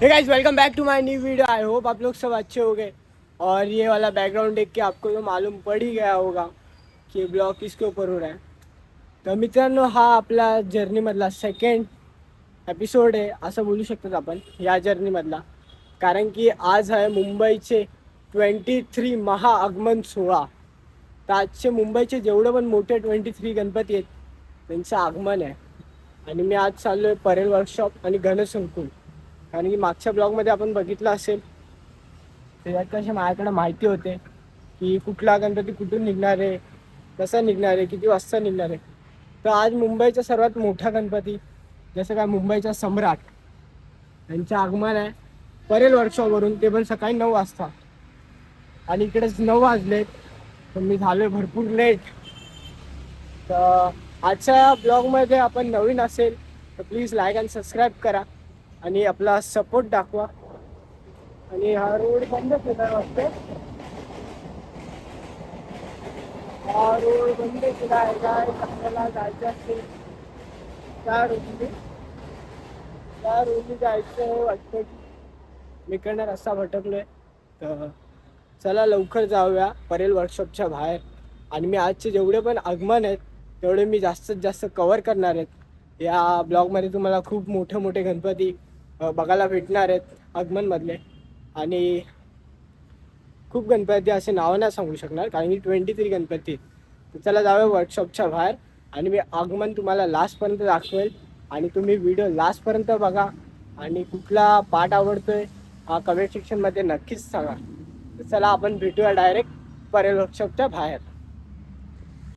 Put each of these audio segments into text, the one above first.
हे guys, welcome back to my new video. I hope आप लोग सब अच्छे हो गए। और ये वाला बैकग्राउंड देख के आपको तो मालूम पड़ ही गया होगा की ब्लॉग किसके ऊपर हो रहा है। तर मित्रांनो, हा आपला जर्नीमधला सेकंड एपिसोड आहे असं बोलू शकतात आपण या जर्नीमधला. कारण की आज आहे मुंबईचे 23 महाआगमन सोहळा. तर आजचे मुंबईचे जेवढे पण मोठे 23 गणपती आहेत त्यांचं आगमन आहे. आणि मी आज चाललो आहे परेल वर्कशॉप आणि गणसंकुल. कारण की मागच्या ब्लॉगमध्ये आपण बघितलं असेल त्याच्यात कसे माझ्याकडे माहिती होते की कुठला गणपती कुठून निघणार आहे, कसा निघणार आहे, किती वाजता निघणार आहे. तर आज मुंबईचा सर्वात मोठा गणपती, जसं काय मुंबईचा सम्राट, यांचं आगमन आहे परेल वर्कशॉपवरून, ते पण सकाळी 9 वाजता. आणि इकडेच 9 वाजलेत तर मी झालो आहे भरपूर लेट. तर आजच्या ब्लॉगमध्ये आपण नवीन असेल तर प्लीज लाईक आणि सबस्क्राईब करा आणि आपला सपोर्ट दाखवा. आणि हा रोड बंद केला वाटतं, हा रोड बंद केला आहे. काय आपल्याला जायचं असेल त्या रोडनी जायचं वाटतं. मी कडनं रस्ता भटकलोय. तर चला लवकर जाऊया परेल वर्कशॉपच्या बाहेर. आणि मी आजचे जेवढे पण आगमन आहेत तेवढे मी जास्तीत जास्त कवर करणार आहेत. या ब्लॉगमध्ये तुम्हाला खूप मोठे मोठे गणपती बघायला भेटणार आहेत आगमनमधले. आणि खूप गणपती असे नावं नाही सांगू शकणार कारण की 23 गणपती. तर चला जाऊया वर्कशॉपच्या बाहेर आणि मी आगमन तुम्हाला लास्टपर्यंत दाखवेल. आणि तुम्ही व्हिडिओ लास्टपर्यंत बघा. आणि कुठला पार्ट आवडतोय हा कमेंट सेक्शनमध्ये नक्कीच सांगा. तर चला आपण भेटूया डायरेक्ट परेल वर्कशॉपच्या बाहेर.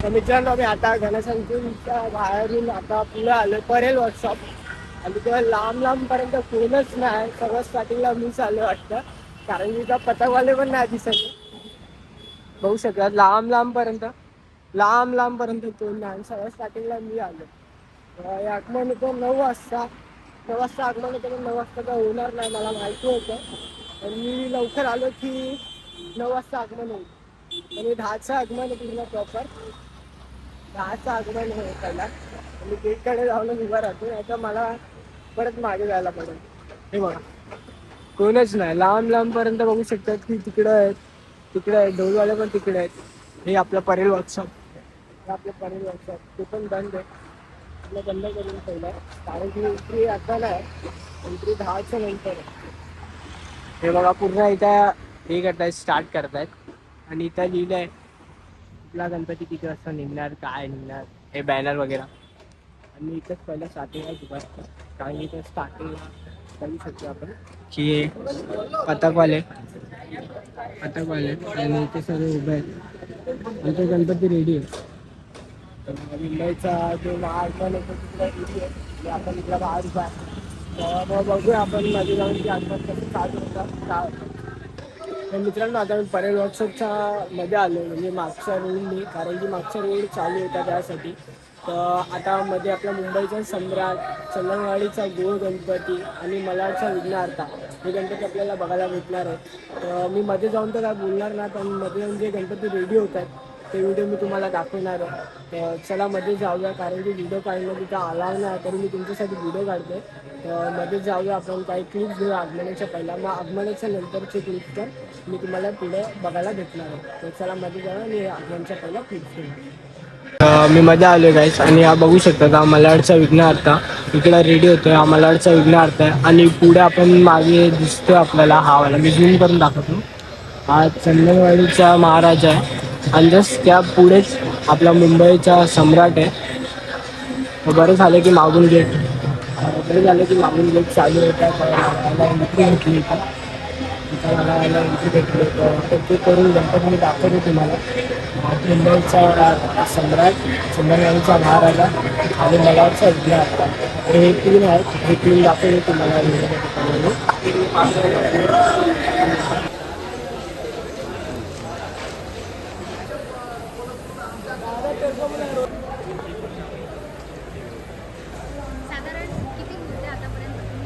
तर मित्रांनो, आम्ही आता गणसंकुलच्या बाहेरून आता पुढे आलो परेल वर्कशॉप. आणि तेव्हा लांबपर्यंत कोणच नाही. सगळं स्टार्टिंगला मीच आलो वाटतं, कारण की त्या पतंगवाले पण नाही दिसत. बघू शकतात लांबपर्यंत कोण नाही. सगळं स्टार्टिंगला मी आलो. आगमन होतं 9 वाजता. 9 वाजता आगमन होतं, पण 9 वाजता तर होणार नाही मला माहिती होतं. पण मी लवकर आलो की 9 वाजता आगमन होईल. आणि 10चं आगमन आहे पूर्ण प्रॉपर. 10चं आगमन पहिला. मी गेटकडे जाऊन उभा राहतो, नाही तर मला परत मागे जायला पडेल. हे बघा कोणच नाही. लांबपर्यंत बघू शकतात की तिकडे आहेत ढोलवाले पण तिकडे आहेत. हे आपलं परेल वर्कशॉप, ते पण बंद आहे. आपलं बंद करून ठेवलं आहे कारण की एंट्री आता नाही, एंट्री 10च्या नंतर आहे. हे बघा पूर्ण इथं हे करतायत, स्टार्ट करतायत. आणि इथं लिहिलं आहे कुठला गणपती किती वाजता निघणार, काय निघणार, हे बॅनर वगैरे. आणि इथंच पहिलं स्टार्टिंगला उभा असतं कारण की इथं स्टार्टिंगला बघू शकतो आपण की पतंगवाले आणि इथे सगळे उभे आहेत. आणि तो गणपती रेडी आहे. तर मुंबईचा जो आगमन होतो तिकडे रेडी आहे. ते आपण इकडं बाहेर उभा आहे. तर मग बघूया आपण मध्ये जाऊन की आगमन कसं चालू होतं काय होतं. तर मित्रांनो, आता मी परेल वर्कशॉपच्या मध्ये आलो, म्हणजे मागच्या रोडनी, कारण की मागच्या रोड चालू होता त्यासाठी. तर आता मध्ये आपला मुंबईचा सम्राट, चंदनवाडीचा गोळ गणपती आणि मलाडचा विघ्नहर्ता हे गणपती आपल्याला बघायला भेटणार आहेत. तर मी मध्ये जाऊन तर काय बोलणार नाही, पण मध्ये जाऊन जे गणपती रेडी होत आहेत ते व्हिडिओ मी तुम्हाला दाखवणार आहे. तर चला मध्ये जाऊया, कारण की व्हिडिओ काढणं तिथं अलाव नाही, तरी मी तुमच्यासाठी व्हिडिओ काढते. तर मध्ये जाऊया आपण, काही क्लिप्स घेऊ आगमनाच्या पहिला, मग आगमनाच्या नंतरचे क्लिप्स तर मी तुम्हाला पुढे बघायला भेटणार आहे. तर चला मध्ये जाऊया आणि आगमनाच्या पहिला क्लिप्स घेऊ. मी मध्ये आलो आहे गाईस, आणि हा बघू शकता हा मलाडचा विघ्नहर्ता इकडे रेडी होतोय. हा मलाडचा विघ्नहर्ता आहे. आणि पुढे आपण मागे दिसतोय आपल्याला हा वाला, मी झूम करून दाखवतो, हा चंदनवाडीचा महाराज आहे. आणि जस्ट त्या पुढेच आपला मुंबईचा सम्राट आहे. बरं झालं की मागून गेट चालू होता. एंट्री घेतली एंट्री भेटली. तर ते करून गणपती मी दाखवतो तुम्हाला. मुंबईचा सम्राट, चंदनवाडीचा महाराजा आणि मलाडचा विघ्नहर्ता, हे 3 आहेत. हे 3 दाखवतो तुम्हाला. साधारण किती मूर्त्या आतापर्यंत तुम्ही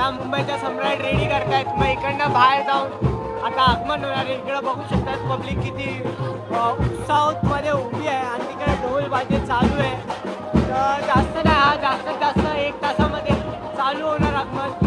आता मुंबईचा सम्राट रेडी करतायत, मग इकडनं बाहेर जाऊन आता आगमन होणार आहे. इकडं बघू शकतात पब्लिक किती उत्साहात उभी आहे आणि तिकडे ढोल बाजे चालू आहे. तर जास्त नाही, हा जास्तीत जास्त 1 तासामध्ये चालू होणार आगमन.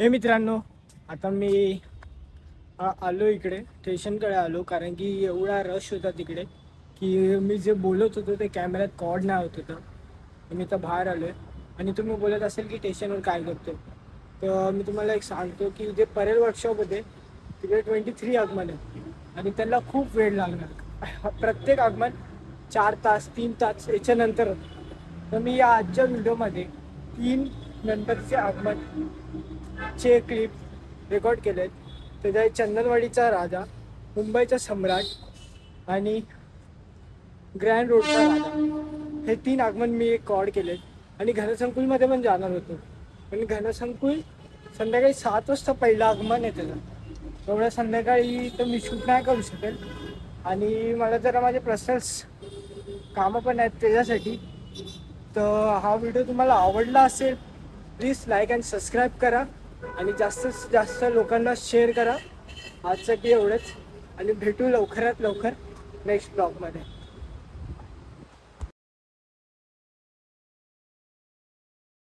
हे मित्रांनो, आता मी आलो इकडे स्टेशनकडे आलो, कारण की एवढा रश होता तिकडे की मी जे बोलत होतो ते कॅमेऱ्यात कॉड नाही होत होतं. तर मी तर बाहेर आलो आहे. आणि तुम्ही बोलत असेल की स्टेशनवर काय करतो, तर मी तुम्हाला एक सांगतो की जे परेल वर्कशॉप होते तिकडे 23 आगमन आहे आणि त्यांना खूप वेळ लागणार. प्रत्येक आगमन 4 तास 3 तास याच्यानंतर होतं. तर मी या आजच्या व्हिडिओमध्ये 3 नंतरचे आगमनचे क्लिप रेकॉर्ड केले आहेत. त्याच्यात चंदनवाडीचा राजा, मुंबईचा सम्राट आणि ग्रँड रोडचा राजा, हे 3 आगमन मी एक कॉर्ड केले. आणि घनसंकुलमध्ये पण जाणार होतो, पण घनसंकुल संध्याकाळी 7 वाजता पहिलं आगमन आहे त्याचं. एवढ्या संध्याकाळी तर मी शूट नाही करू शकेल आणि मला जरा माझे पर्सनल्स कामं पण आहेत त्याच्यासाठी. तर हा व्हिडिओ तुम्हाला आवडला असेल प्लीज लाईक अँड सबस्क्राईब करा आणि जास्तीत जास्त लोकांना शेअर करा. आजसाठी एवढंच आणि भेटू लवकरात लवकर नेक्स्ट ब्लॉगमध्ये.